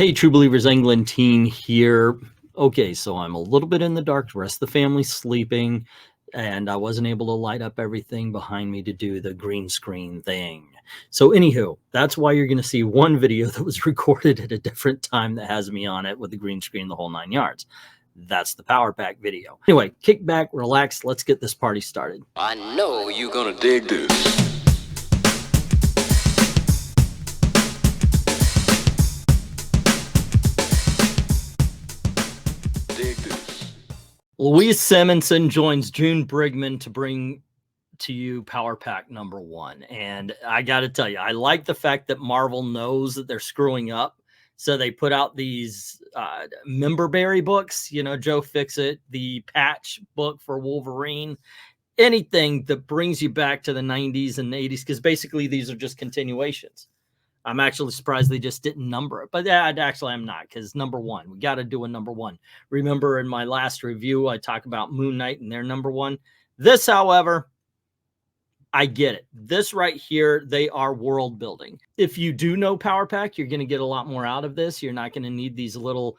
Hey, True Believers, Teen here. Okay, so I'm a little bit in the dark. The rest of the family's sleeping, and I wasn't able to light up everything behind me to do the green screen thing. So anywho, that's why you're going to see one video that was recorded at a different time that has me on it with the green screen, the whole 9 yards. That's the Power Pack video. Anyway, kick back, relax, let's get this party started. I know you're gonna dig this. Louise Simonson joins June Brigman to bring to you Power Pack #1. And I got to tell you, I like the fact that Marvel knows that they're screwing up. So they put out these Memberberry books, you know, Joe Fixit, the patch book for Wolverine, anything that brings you back to the 90s and 80s, because basically these are just continuations. I'm actually surprised they just didn't number it, but actually I'm not, because #1, we got to do a #1. Remember in my last review, I talked about Moon Knight and their #1. This, however, I get it. This right here, they are world building. If you do know Power Pack, you're going to get a lot more out of this. You're not going to need these little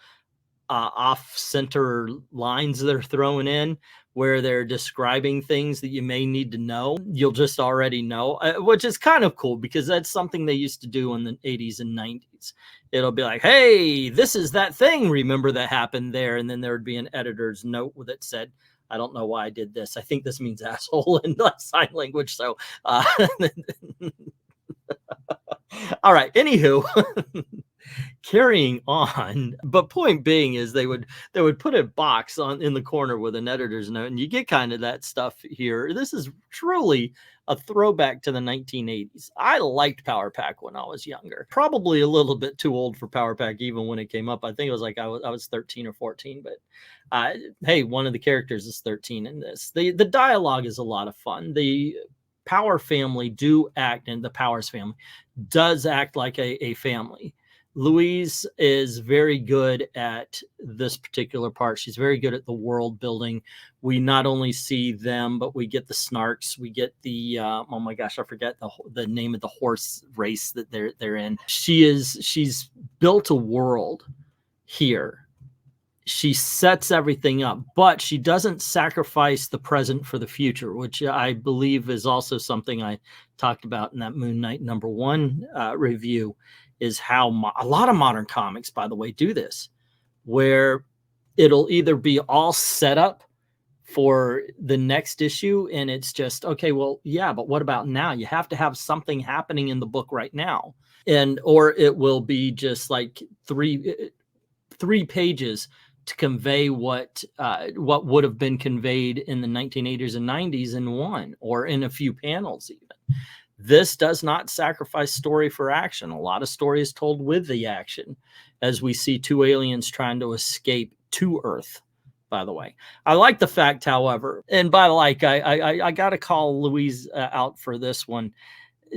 off-center lines that they're throwing in where they're describing things that you may need to know. You'll just already know, which is kind of cool because that's something they used to do in the 80s and 90s. It'll be like, hey, this is that thing, remember, that happened there. And then there would be an editor's note that said, I don't know why I did this. I think this means asshole in sign language. So, all right, anywho. Carrying on, but point being is they would put a box in the corner with an editor's note, and you get kind of that stuff here. This is truly a throwback to the 1980s. I liked Power Pack when I was younger. Probably a little bit too old for Power Pack even when it came up. I think it was like I was 13 or 14, but hey, one of the characters is 13 in this. The dialogue is a lot of fun. The Power family do act, and the Powers family does act like a family. Louise is very good at this particular part. She's very good at the world building. We not only see them, but we get the Snarks. We get the oh my gosh, I forget the name of the horse race that they're in. She's built a world here. She sets everything up, but she doesn't sacrifice the present for the future, which I believe is also something I talked about in that Moon Knight #1 review. Is how a lot of modern comics, by the way, do this, where it'll either be all set up for the next issue, and it's just, okay, well, yeah, but what about now? You have to have something happening in the book right now. Or it will be just like three pages to convey what would have been conveyed in the 1980s and 90s in one, or in a few panels even. This does not sacrifice story for action. A lot of story is told with the action, as we see two aliens trying to escape to Earth, by the way. I like the fact, however, and by like, I got to call Louise out for this one.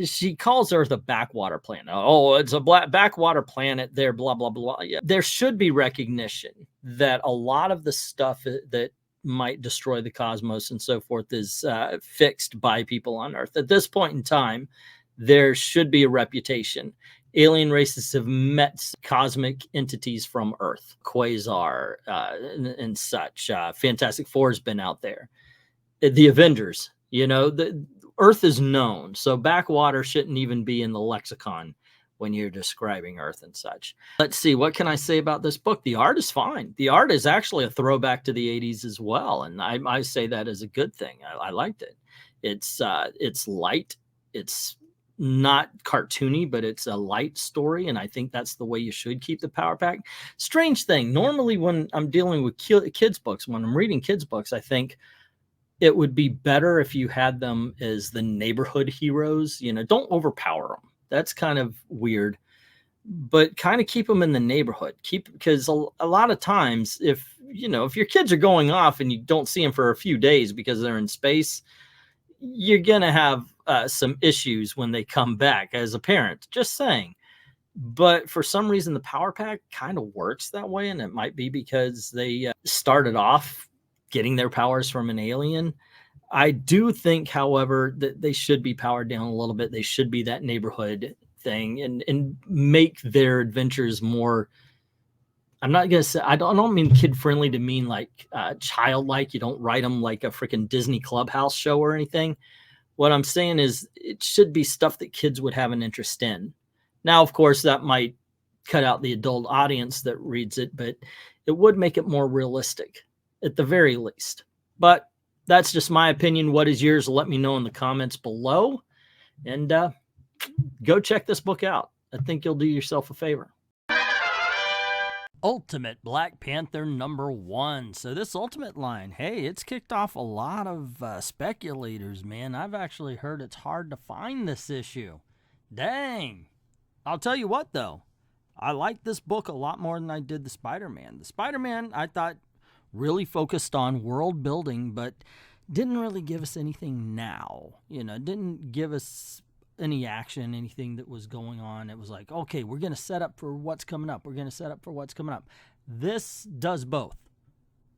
She calls Earth a backwater planet. Oh, it's a backwater planet there, blah, blah, blah. Yeah. There should be recognition that a lot of the stuff that might destroy the cosmos and so forth is fixed by people on Earth. At this point in time, there should be a reputation. Alien races have met cosmic entities from Earth, Quasar and such. Fantastic Four's been out there. The Avengers, you know, the Earth is known, so backwater shouldn't even be in the lexicon when you're describing Earth and such. Let's see, what can I say about this book? The art is fine. The art is actually a throwback to the 80s as well, and I say that as a good thing. I liked it. It's light. It's not cartoony, but it's a light story, and I think that's the way you should keep the Power Pack. Strange thing, normally when I'm dealing with kids' books, when I'm reading kids' books, I think it would be better if you had them as the neighborhood heroes. You know, don't overpower them. That's kind of weird, but kind of keep them in the neighborhood. Because a lot of times, if your kids are going off and you don't see them for a few days because they're in space, you're gonna have some issues when they come back as a parent. Just saying. But for some reason, the Power Pack kind of works that way, and it might be because they started off getting their powers from an alien. I do think, however, that they should be powered down a little bit. They should be that neighborhood thing and make their adventures more I'm not gonna say I don't mean kid friendly to mean like childlike. You don't write them like a freaking Disney Clubhouse show or anything. What I'm saying is it should be stuff that kids would have an interest in. Now, of course, that might cut out the adult audience that reads it, but it would make it more realistic at the very least. But that's just my opinion. What is yours? Let me know in the comments below. And go check this book out. I think you'll do yourself a favor. Ultimate Black Panther #1. So this Ultimate line, hey, it's kicked off a lot of speculators, man. I've actually heard it's hard to find this issue. Dang. I'll tell you what, though. I like this book a lot more than I did the Spider-Man. The Spider-Man, I thought, really focused on world building, but didn't really give us anything now. Didn't give us any action, anything that was going on. It was like, okay, we're going to set up for what's coming up. We're going to set up for what's coming up. This does both.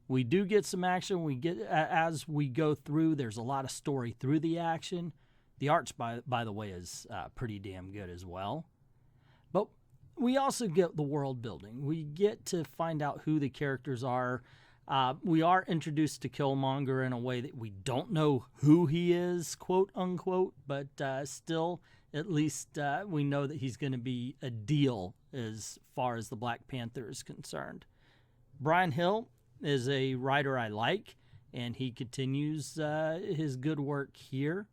We do get some action. We get, as we go through, there's a lot of story through the action. The arts, by the way, is pretty damn good as well. But we also get the world building. We get to find out who the characters are. We are introduced to Killmonger in a way that we don't know who he is, quote unquote, but still, at least we know that he's going to be a deal as far as the Black Panther is concerned. Brian Hill is a writer I like, and he continues his good work here.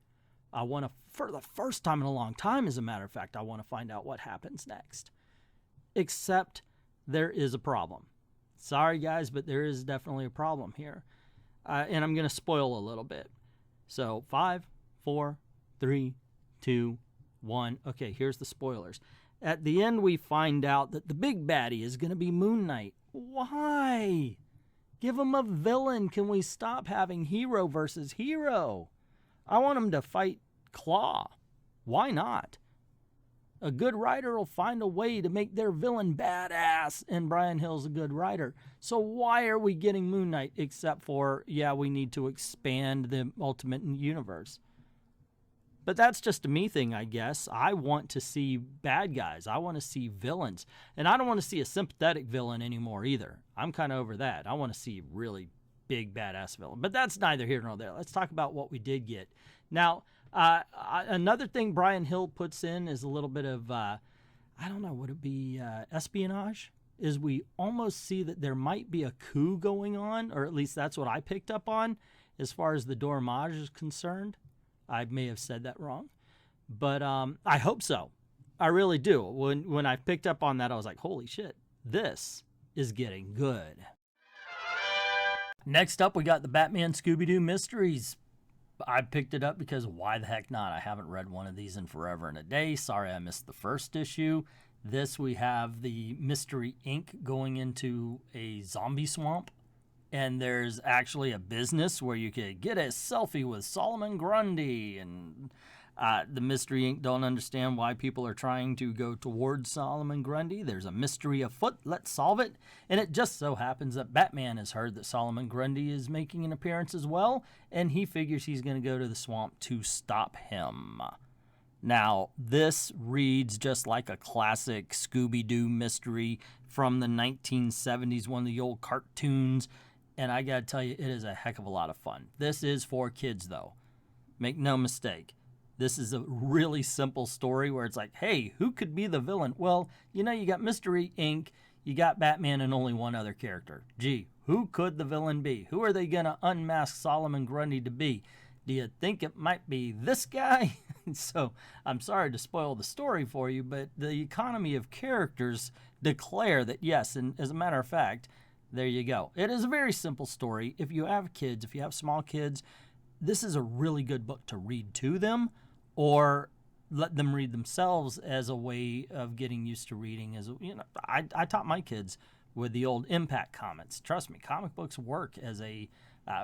I want to, for the first time in a long time, as a matter of fact, I want to find out what happens next. Except there is a problem. Sorry, guys, but there is definitely a problem here. And I'm going to spoil a little bit. So 5, 4, 3, 2, 1. Okay, here's the spoilers. At the end, we find out that the big baddie is going to be Moon Knight. Why? Give him a villain. Can we stop having hero versus hero? I want him to fight Claw. Why not? A good writer will find a way to make their villain badass, and Brian Hill's a good writer. So why are we getting Moon Knight except for, yeah, we need to expand the Ultimate Universe? But that's just a me thing, I guess. I want to see bad guys. I want to see villains. And I don't want to see a sympathetic villain anymore either. I'm kind of over that. I want to see really big badass villain. But that's neither here nor there. Let's talk about what we did get. Now, another thing Brian Hill puts in is a little bit of, I don't know, would it be espionage? Is we almost see that there might be a coup going on, or at least that's what I picked up on as far as the Dormage is concerned. I may have said that wrong, but I hope so. I really do. When I picked up on that, I was like, holy shit, this is getting good. Next up, we got the Batman Scooby-Doo Mysteries. I picked it up because why the heck not? I haven't read one of these in forever and a day. Sorry I missed the first issue. This, we have the Mystery Inc. going into a zombie swamp. And there's actually a business where you could get a selfie with Solomon Grundy. And the Mystery Inc. don't understand why people are trying to go towards Solomon Grundy. There's a mystery afoot. Let's solve it. And it just so happens that Batman has heard that Solomon Grundy is making an appearance as well. And he figures he's going to go to the swamp to stop him. Now, this reads just like a classic Scooby-Doo mystery from the 1970s, one of the old cartoons. And I got to tell you, it is a heck of a lot of fun. This is for kids, though. Make no mistake. This is a really simple story where it's like, hey, who could be the villain? Well, you got Mystery Inc., you got Batman, and only one other character. Gee, who could the villain be? Who are they going to unmask Solomon Grundy to be? Do you think it might be this guy? So I'm sorry to spoil the story for you, but the economy of characters declare that, yes, and as a matter of fact, there you go. It is a very simple story. If you have kids, if you have small kids, this is a really good book to read to them or let them read themselves as a way of getting used to reading. I taught my kids with the old Impact comics. Trust me, comic books work as a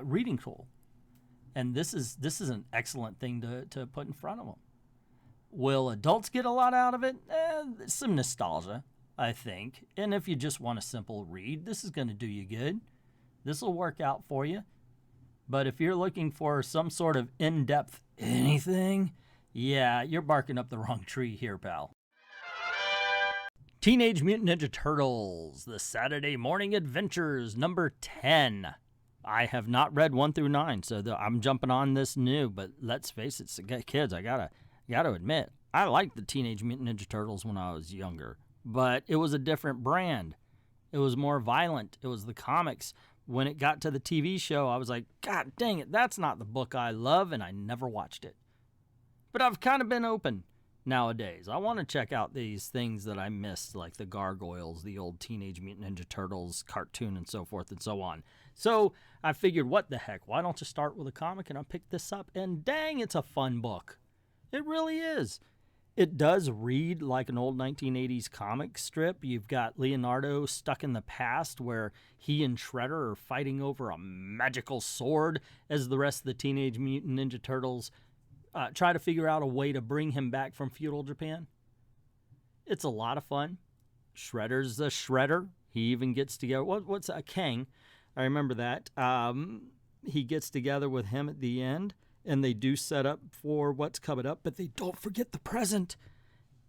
reading tool. And this is an excellent thing to put in front of them. Will adults get a lot out of it? Some nostalgia, I think. And if you just want a simple read, this is going to do you good. This will work out for you. But if you're looking for some sort of in-depth anything, yeah, you're barking up the wrong tree here, pal. Teenage Mutant Ninja Turtles, The Saturday Morning Adventures, number 10. I have not read 1 through 9, so I'm jumping on this new, but let's face it, kids, I gotta admit, I liked the Teenage Mutant Ninja Turtles when I was younger, but it was a different brand. It was more violent. It was the comics. When it got to the TV show, I was like, God dang it, that's not the book I love, and I never watched it. But I've kind of been open nowadays. I want to check out these things that I missed, like the Gargoyles, the old Teenage Mutant Ninja Turtles cartoon, and so forth and so on. So I figured, what the heck, why don't you start with a comic? And I picked this up, and dang, it's a fun book. It really is. It does read like an old 1980s comic strip. You've got Leonardo stuck in the past where he and Shredder are fighting over a magical sword as the rest of the Teenage Mutant Ninja Turtles try to figure out a way to bring him back from feudal Japan. It's a lot of fun. Shredder's a Shredder. He even gets together. What's a Kang? I remember that. He gets together with him at the end. And they do set up for what's coming up, but they don't forget the present.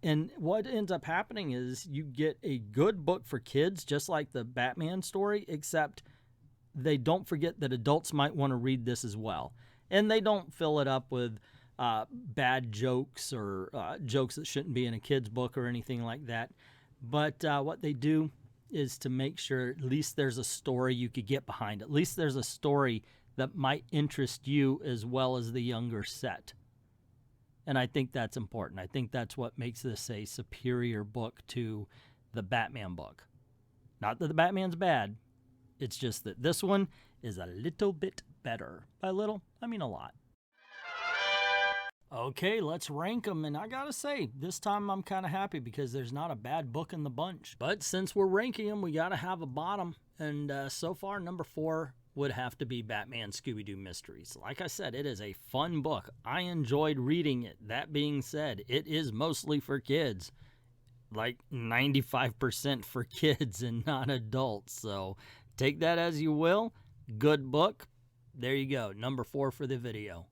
And what ends up happening is you get a good book for kids, just like the Batman story, except they don't forget that adults might want to read this as well. And they don't fill it up with bad jokes or jokes that shouldn't be in a kid's book or anything like that. But what they do is to make sure at least there's a story you could get behind. At least there's a story that might interest you as well as the younger set. And I think that's important. I think that's what makes this a superior book to the Batman book. Not that the Batman's bad. It's just that this one is a little bit better. By little, I mean a lot. Okay, let's rank them. And I gotta say, this time I'm kind of happy because there's not a bad book in the bunch. But since we're ranking them, we gotta have a bottom. And so far, number 4 would have to be Batman Scooby-Doo Mysteries. Like I said, it is a fun book. I enjoyed reading it. That being said, it is mostly for kids. Like 95% for kids and not adults. So take that as you will. Good book. There you go. Number 4 for the video.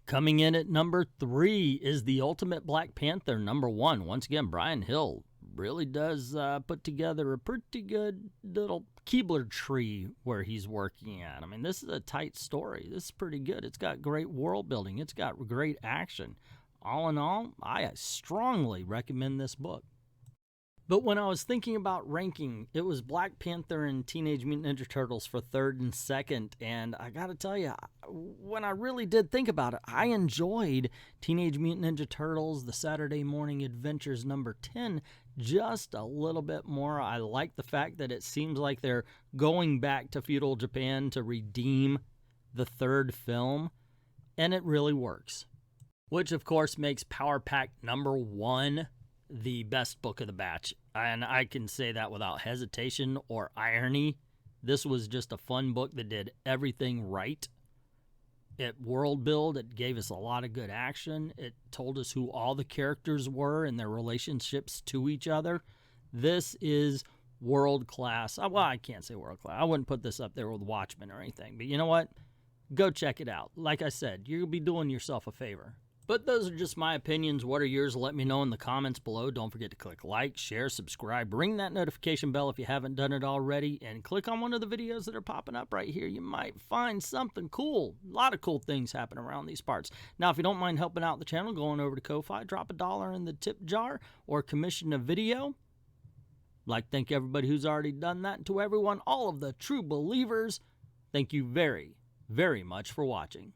Coming in at number 3 is The Ultimate Black Panther, number 1. Once again, Brian Hill really does put together a pretty good little Keebler tree where he's working at. I mean, this is a tight story. This is pretty good. It's got great world building. It's got great action. All in all, I strongly recommend this book. But when I was thinking about ranking, it was Black Panther and Teenage Mutant Ninja Turtles for 3rd and 2nd. And I gotta tell you, when I really did think about it, I enjoyed Teenage Mutant Ninja Turtles, The Saturday Morning Adventures number 10, just a little bit more. I like the fact that it seems like they're going back to feudal Japan to redeem the 3rd film. And it really works. Which, of course, makes Power Pack number 1 the best book of the batch, and I can say that without hesitation or irony. This was just a fun book that did everything right. It world built, it gave us a lot of good action, it told us who all the characters were and their relationships to each other. This is world class. Well, I can't say world class. I wouldn't put this up there with Watchmen or anything, but you know what? Go check it out. Like I said, you'll be doing yourself a favor. But those are just my opinions. What are yours? Let me know in the comments below. Don't forget to click like, share, subscribe. Ring that notification bell if you haven't done it already. And click on one of the videos that are popping up right here. You might find something cool. A lot of cool things happen around these parts. Now, if you don't mind helping out the channel, going over to Ko-Fi, drop $1 in the tip jar or commission a video. I'd like to thank everybody who's already done that. And to everyone, all of the true believers, thank you very, very much for watching.